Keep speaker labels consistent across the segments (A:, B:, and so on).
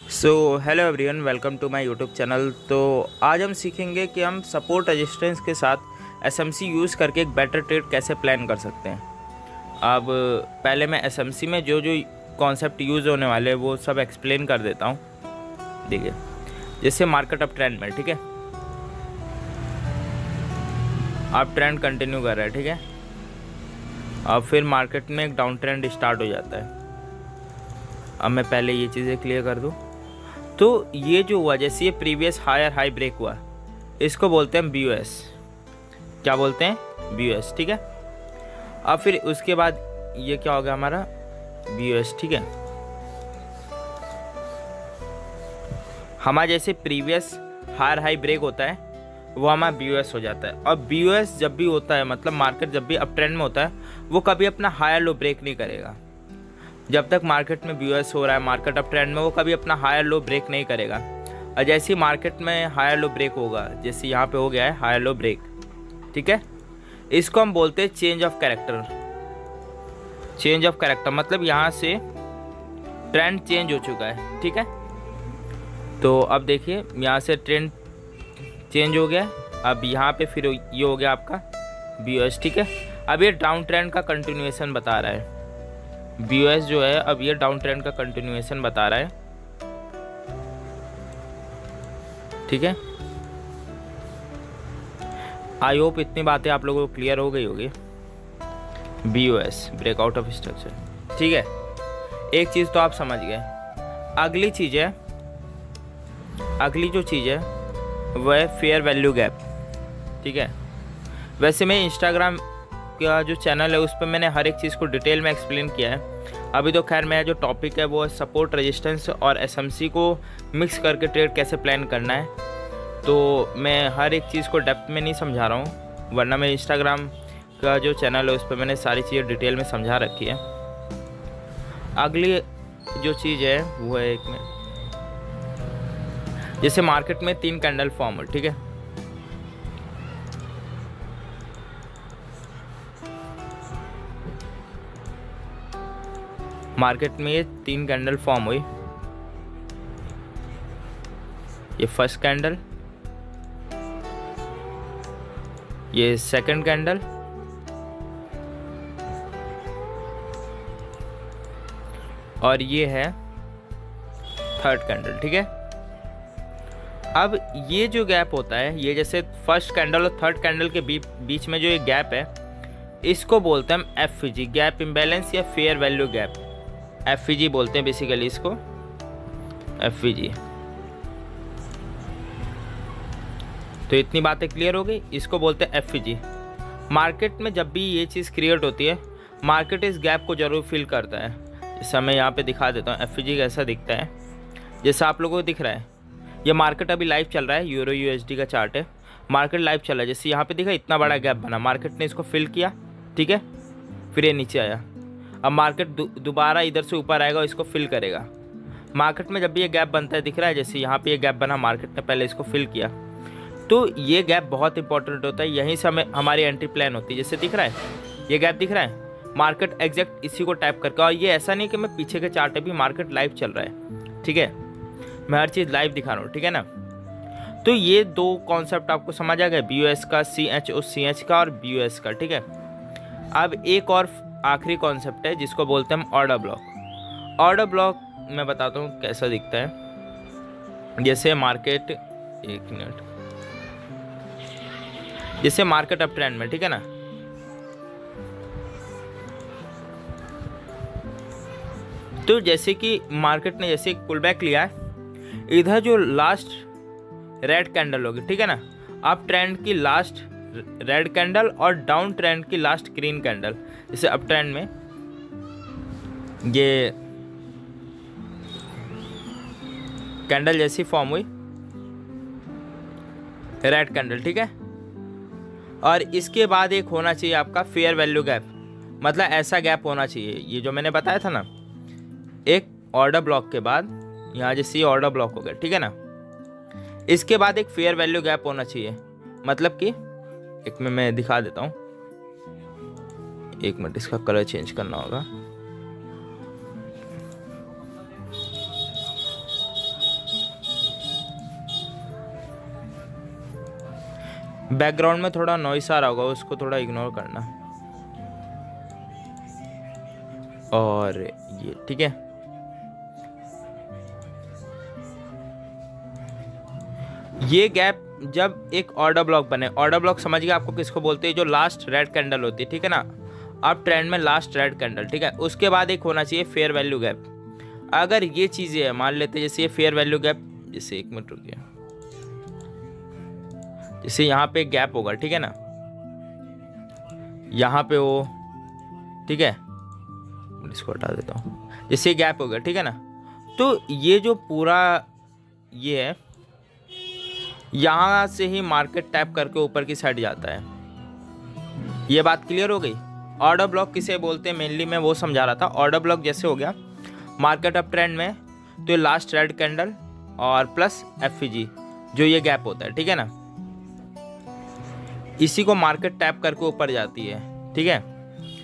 A: Hello everyone, welcome to my YouTube channel. तो आज हम सीखेंगे कि हम सपोर्ट रेजिस्टेंस के साथ एसएमसी यूज़ करके एक बेटर ट्रेड कैसे प्लान कर सकते हैं। अब पहले मैं एसएमसी में जो जो कॉन्सेप्ट यूज़ होने वाले हैं वो सब एक्सप्लेन कर देता हूँ। देखिए, जैसे मार्केट अप ट्रेंड में, ठीक है, आप ट्रेंड कंटिन्यू कर रहे हैं, ठीक है। अब फिर मार्केट में एक डाउन ट्रेंड स्टार्ट हो जाता है। अब मैं पहले ये चीज़ें क्लियर कर दूँ। तो ये जो हुआ, जैसे ये प्रीवियस हायर हाई ब्रेक हुआ, इसको बोलते हैं BOS। क्या बोलते हैं? BOS, ठीक है। अब फिर उसके बाद ये क्या होगा हमारा BOS, ठीक है। हमारा जैसे प्रीवियस हायर हाई ब्रेक होता है वो हमारा BOS हो जाता है। और BOS जब भी होता है, मतलब मार्केट जब भी अप ट्रेंड में होता है, वो कभी अपना हायर लो ब्रेक नहीं करेगा। जब तक मार्केट में BOS हो रहा है, मार्केट अप ट्रेंड में, वो कभी अपना हायर लो ब्रेक नहीं करेगा। और जैसे ही मार्केट में हायर लो ब्रेक होगा, जैसे यहाँ पे हो गया है हायर लो ब्रेक, ठीक है, इसको हम बोलते हैं change of character. Change of character मतलब यहाँ से ट्रेंड चेंज हो चुका है, ठीक है। तो अब देखिए, यहाँ से ट्रेंड चेंज हो गया। अब यहाँ पे फिर ये हो गया आपका BOS, ठीक है। अब ये डाउन ट्रेंड का कंटिन्यूएशन बता रहा है। BOS जो है, अब ये डाउन ट्रेंड का कंटिन्यूएशन बता रहा है, ठीक है। आई होप इतनी बातें आप लोगों को क्लियर हो गई होगी। BOS ब्रेकआउट ऑफ स्ट्रक्चर, ठीक है। एक चीज़ तो आप समझ गए। अगली चीज़ है, अगली जो चीज़ है वह है फेयर वैल्यू गैप, ठीक है। वैसे मैं इंस्टाग्राम का जो चैनल है उस पर मैंने हर एक चीज़ को डिटेल में एक्सप्लेन किया है। अभी तो खैर मेरा जो टॉपिक है वो है सपोर्ट रेजिस्टेंस और एसएमसी को मिक्स करके ट्रेड कैसे प्लान करना है। तो मैं हर एक चीज़ को डेप्थ में नहीं समझा रहा हूँ, वरना मैं इंस्टाग्राम का जो चैनल है उस पर मैंने सारी चीज़ें डिटेल में समझा रखी है। अगली जो चीज़ है वो है, एक में जैसे मार्केट में 3 कैंडल फॉर्म हो, ठीक है। मार्केट में ये 3 कैंडल फॉर्म हुई। ये फर्स्ट कैंडल, ये सेकंड कैंडल और ये है थर्ड कैंडल, ठीक है। अब ये जो गैप होता है, ये जैसे फर्स्ट कैंडल और थर्ड कैंडल के बीच में जो ये गैप है, इसको बोलते हैं हम FVG, गैप इम्बैलेंस या फेयर वैल्यू गैप। FVG बोलते हैं बेसिकली इसको, FVG। तो इतनी बातें क्लियर हो गई। इसको बोलते हैं FVG। मार्केट में जब भी ये चीज़ क्रिएट होती है, मार्केट इस गैप को जरूर फिल करता है। जैसे मैं यहाँ पे दिखा देता हूँ FVG कैसा दिखता है। जैसा आप लोगों को दिख रहा है, ये मार्केट अभी लाइव चल रहा है, यूरो USD का चार्ट है, मार्केट लाइव चल रहा है। जैसे यहाँ पे दिखा, इतना बड़ा गैप बना, मार्केट ने इसको फिल किया, ठीक है, फिर ये नीचे आया। अब मार्केट दोबारा इधर से ऊपर आएगा और इसको फिल करेगा। मार्केट में जब भी ये गैप बनता है, दिख रहा है, जैसे यहाँ पे ये गैप बना, मार्केट ने पहले इसको फिल किया, तो ये गैप बहुत इंपॉर्टेंट होता है। यहीं से हमारी एंट्री प्लान होती है। जैसे दिख रहा है ये गैप दिख रहा है, मार्केट एग्जैक्ट इसी को टैप करके, और ये ऐसा नहीं कि मैं पीछे के चार्ट भी, मार्केट लाइव चल रहा है, ठीक है, मैं हर चीज़ लाइव दिखा रहा हूँ, ठीक है ना। तो ये 2 कॉन्सेप्ट आपको समझ आ गया, BOS का, CH का और BOS का, ठीक है। अब एक और आखिरी कॉन्सेप्ट है जिसको बोलते हैं हम ऑर्डर ब्लॉक। ऑर्डर ब्लॉक मैं बताता हूँ कैसा दिखता है। जैसे मार्केट, एक मिनट, जैसे मार्केट अप ट्रेंड में, ठीक है ना, तो जैसे कि मार्केट ने जैसे पुल बैक लिया है, इधर जो लास्ट रेड कैंडल होगी, ठीक है ना, अप ट्रेंड की लास्ट रेड कैंडल और डाउन ट्रेंड की लास्ट ग्रीन कैंडल। जैसे अप ट्रेंड में ये कैंडल जैसी फॉर्म हुई, रेड कैंडल, ठीक है, और इसके बाद एक होना चाहिए आपका फेयर वैल्यू गैप, मतलब ऐसा गैप होना चाहिए, ये जो मैंने बताया था ना, एक ऑर्डर ब्लॉक के बाद, यहाँ जैसे ऑर्डर ब्लॉक हो गया, ठीक है ना, इसके बाद एक फेयर वैल्यू गैप होना चाहिए। मतलब कि एक में मैं दिखा देता हूँ, एक मिनट, इसका कलर चेंज करना होगा। बैकग्राउंड में थोड़ा नॉइस आ रहा होगा, उसको थोड़ा इग्नोर करना। और ये ठीक है, ये गैप जब एक ऑर्डर ब्लॉक बने, ऑर्डर ब्लॉक समझ गए आपको किसको बोलते हैं, जो लास्ट रेड कैंडल होती है, ठीक है ना। अब ट्रेंड में लास्ट रेड कैंडल, ठीक है, उसके बाद एक होना चाहिए फेयर वैल्यू गैप। अगर ये चीज़ें है, मान लेते हैं जैसे ये फेयर वैल्यू गैप, जैसे 1 मिनट रुकिए, जैसे यहाँ पे गैप होगा, ठीक है ना, यहाँ पे वो, ठीक है, इसको हटा देता हूँ, जैसे गैप होगा, ठीक है ना। तो ये जो पूरा ये है, यहाँ से ही मार्केट टैप करके ऊपर की साइड जाता है। ये बात क्लियर हो गई। ऑर्डर ब्लॉक किसे बोलते हैं मेनली मैं वो समझा रहा था। ऑर्डर ब्लॉक जैसे हो गया मार्केट अप ट्रेंड में, तो ये लास्ट रेड कैंडल और प्लस एफईजी जो ये गैप होता है, ठीक है ना, इसी को मार्केट टैप करके ऊपर जाती है, ठीक है।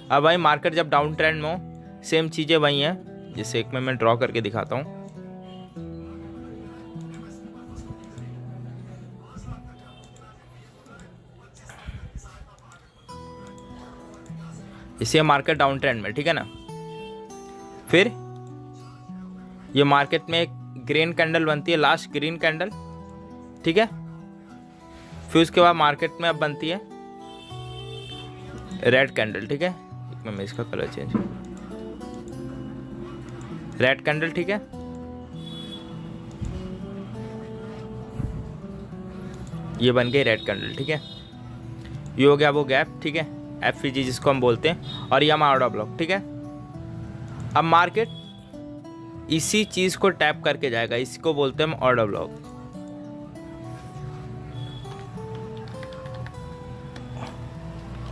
A: अब भाई मार्केट जब डाउन ट्रेंड में हो, सेम चीज़ें वही हैं। जैसे एक मैं ड्रॉ करके दिखाता हूँ, इसे मार्केट डाउन ट्रेंड में, ठीक है ना। फिर ये मार्केट में एक ग्रीन कैंडल बनती है, लास्ट ग्रीन कैंडल, ठीक है। फिर उसके बाद मार्केट में अब बनती है रेड कैंडल, ठीक है। मैं इसका कलर चेंज, रेड कैंडल, ठीक है। ये बन गई रेड कैंडल, ठीक है। ये हो गया वो गैप, ठीक है, एफईजी जिसको हम बोलते हैं, और ये हमारा ऑर्डर ब्लॉक, ठीक है। अब मार्केट इसी चीज को टैप करके जाएगा, इसको बोलते हैं हम ऑर्डर ब्लॉक।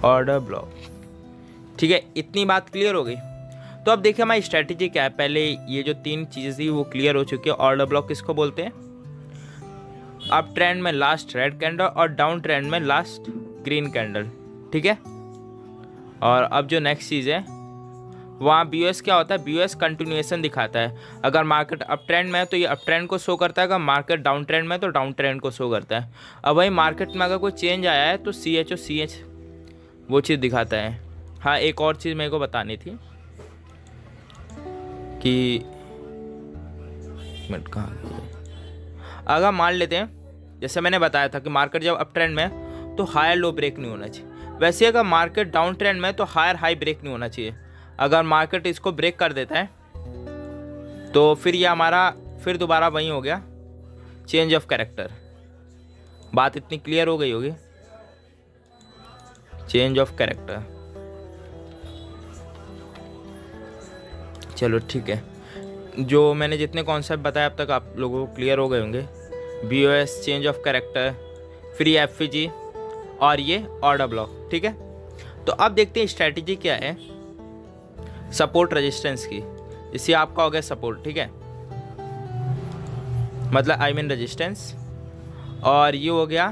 A: ऑर्डर ब्लॉक, ठीक है। इतनी बात क्लियर हो गई। तो अब देखिए हमारी स्ट्रेटेजी क्या है। पहले ये जो 3 चीजें थी वो क्लियर हो चुकी है। ऑर्डर ब्लॉक किसको बोलते हैं, अप ट्रेंड में लास्ट रेड कैंडल और डाउन ट्रेंड में लास्ट ग्रीन कैंडल, ठीक है। और अब जो नेक्स्ट चीज़ है वहाँ BOS क्या होता है, BOS कंटिन्यूएशन दिखाता है। अगर मार्केट अप ट्रेंड में है तो ये अप ट्रेंड को शो करता है, अगर मार्केट डाउन ट्रेंड में है तो डाउन ट्रेंड को शो करता है। अब वही मार्केट में अगर कोई चेंज आया है तो CH वो चीज़ दिखाता है। हाँ, एक और चीज़ मेरे को बतानी थी कि मिनट कहाँ, अगर मान लेते हैं जैसे मैंने बताया था कि मार्केट जब अप ट्रेंड में है तो हायर लो ब्रेक नहीं होना चाहिए। वैसे अगर मार्केट डाउन ट्रेंड में तो हायर हाई ब्रेक नहीं होना चाहिए। अगर मार्केट इसको ब्रेक कर देता है तो फिर ये हमारा फिर दोबारा वही हो गया, चेंज ऑफ कैरेक्टर। बात इतनी क्लियर हो गई होगी, चेंज ऑफ कैरेक्टर। चलो ठीक है, जो मैंने जितने कॉन्सेप्ट बताया अब तक आप लोगों को क्लियर हो गए होंगे। BOS, change of character, free FEG और ये ऑर्डर ब्लॉक, ठीक है। तो अब देखते हैं स्ट्रैटेजी क्या है सपोर्ट रेजिस्टेंस की। इसे आपका हो गया सपोर्ट, ठीक है, मतलब आई मीन रेजिस्टेंस, और ये हो गया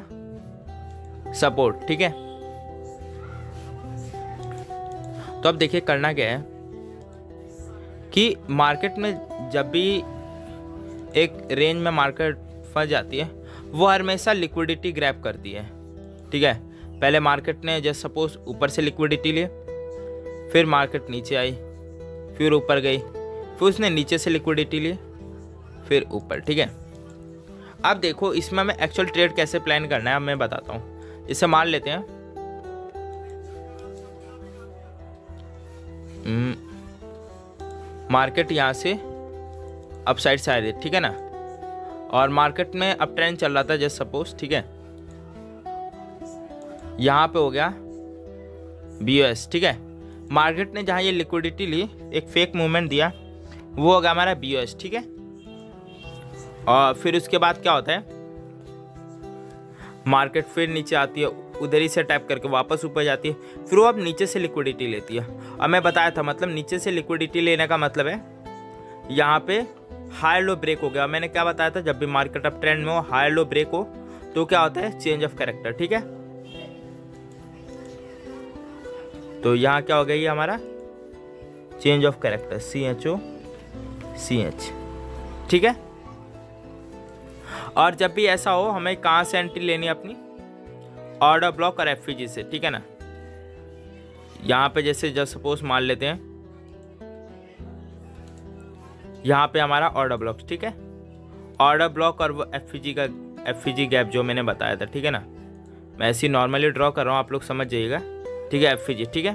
A: सपोर्ट, ठीक है। तो अब देखिए करना क्या है कि मार्केट में जब भी एक रेंज में मार्केट फंस जाती है वो हमेशा लिक्विडिटी ग्रैब करती है, ठीक है। पहले मार्केट ने जस्ट सपोज ऊपर से लिक्विडिटी लिए, फिर मार्केट नीचे आई, फिर ऊपर गई, फिर उसने नीचे से लिक्विडिटी ली, फिर ऊपर, ठीक है। अब देखो इसमें हमें एक्चुअल ट्रेड कैसे प्लान करना है अब मैं बताता हूँ। इसे मान लेते हैं मार्केट यहाँ से अप साइड से आ रही है, ठीक है ना, और मार्केट में अप ट्रेंड चल रहा था जस्ट सपोज, ठीक है। यहाँ पे हो गया BOS, ठीक है। मार्केट ने जहाँ ये लिक्विडिटी ली, एक फेक मूवमेंट दिया, वो हो गया हमारा BOS, ठीक है। और फिर उसके बाद क्या होता है, मार्केट फिर नीचे आती है, उधर ही से टैप करके वापस ऊपर जाती है, फिर वो अब नीचे से लिक्विडिटी लेती है। अब मैं बताया था मतलब नीचे से लिक्विडिटी लेने का मतलब है यहाँ पे हाई लो ब्रेक हो गया। मैंने क्या बताया था, जब भी मार्केट अप ट्रेंड में हो हाई लो ब्रेक हो तो क्या होता है, चेंज ऑफ कैरेक्टर, ठीक है। तो यहाँ क्या हो गया, ये हमारा चेंज ऑफ कैरेक्टर, CH, ठीक है। और जब भी ऐसा हो हमें कहाँ से एंट्री लेनी है अपनी, ऑर्डर ब्लॉक और एफईजी से, ठीक है ना। यहाँ पे जैसे जब सपोज मान लेते हैं यहाँ पे हमारा ऑर्डर ब्लॉक, ठीक है, ऑर्डर ब्लॉक और वो एफईजी गैप जो मैंने बताया था, ठीक है ना। मैं ऐसे नॉर्मली ड्रॉ कर रहा हूँ, आप लोग समझ जाइएगा, ठीक है, एफईजी, ठीक है।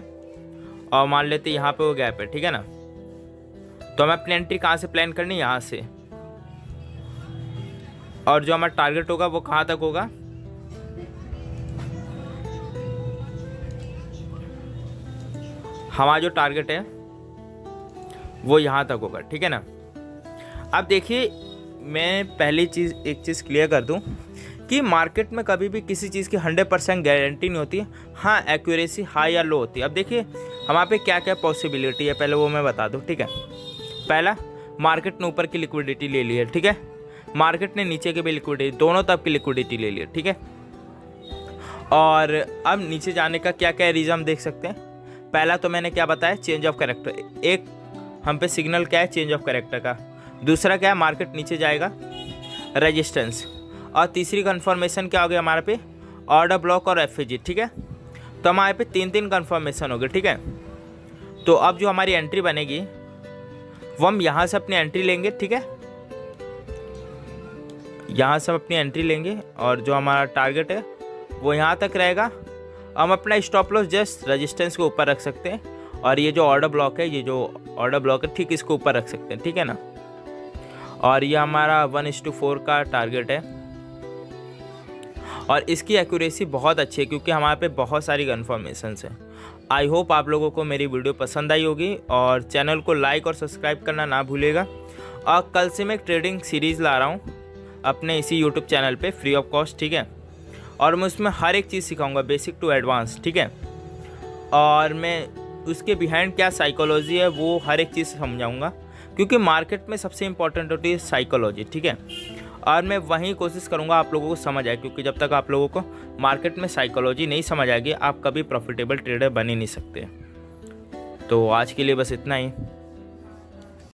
A: और मान लेते हैं यहाँ पे वो गैप है, ठीक है ना। तो हमें अपनी एंट्री कहाँ से प्लान करनी है, यहाँ से। और जो हमारा टारगेट होगा वो कहाँ तक होगा, हमारा जो टारगेट है वो यहाँ तक होगा, ठीक है ना। अब देखिए मैं पहली चीज़ एक चीज़ क्लियर कर दूँ कि मार्केट में कभी भी किसी चीज़ की 100% गारंटी नहीं होती है। हाँ, एक्यूरेसी हाई या लो होती है। अब देखिए हमारे पे क्या क्या पॉसिबिलिटी है, पहले वो मैं बता दूँ, ठीक है। पहला, मार्केट ने ऊपर की लिक्विडिटी ले ली है, ठीक है, मार्केट ने नीचे की भी लिक्विडिटी, दोनों तरफ की लिक्विडिटी ले ली है, ठीक है। और अब नीचे जाने का क्या क्या रीज़न हम देख सकते हैं। पहला तो मैंने क्या बताया, चेंज ऑफ कैरेक्टर, एक हम पे सिग्नल क्या है, चेंज ऑफ कैरेक्टर का। दूसरा क्या है, मार्केट नीचे जाएगा, रेजिस्टेंस। और तीसरी कंफर्मेशन क्या हो गया हमारे पे, ऑर्डर ब्लॉक और एफईजी, ठीक है। तो हमारे पे तीन कंफर्मेशन हो गए, ठीक है। तो अब जो हमारी एंट्री बनेगी वो हम यहाँ से अपनी एंट्री लेंगे, ठीक है, यहाँ से हम अपनी एंट्री लेंगे और जो हमारा टारगेट है वो यहाँ तक रहेगा। हम अपना स्टॉप लॉस जस्ट रेजिस्टेंस के ऊपर रख सकते हैं और ये जो ऑर्डर ब्लॉक है, ये जो ऑर्डर ब्लॉक है, ठीक इसके ऊपर रख सकते हैं, ठीक है ना। और ये हमारा 1:4 का टारगेट है और इसकी एक्यूरेसी बहुत अच्छी है क्योंकि हमारे पे बहुत सारी कन्फर्मेशंस हैं। आई होप आप लोगों को मेरी वीडियो पसंद आई होगी और चैनल को लाइक और सब्सक्राइब करना ना भूलिएगा। और कल से मैं एक ट्रेडिंग सीरीज़ ला रहा हूँ अपने इसी यूट्यूब चैनल पे फ्री ऑफ कॉस्ट, ठीक है। और मैं उसमें हर एक चीज़ सिखाऊंगा, बेसिक टू एडवांस, ठीक है। और मैं उसके बिहाइंड क्या साइकोलॉजी है वो हर एक चीज़ समझाऊंगा क्योंकि मार्केट में सबसे इम्पॉर्टेंट होती है साइकोलॉजी, ठीक है। और मैं वहीं कोशिश करूंगा आप लोगों को समझ आए क्योंकि जब तक आप लोगों को मार्केट में साइकोलॉजी नहीं समझ आएगी आप कभी प्रॉफिटेबल ट्रेडर बन ही नहीं सकते। तो आज के लिए बस इतना ही।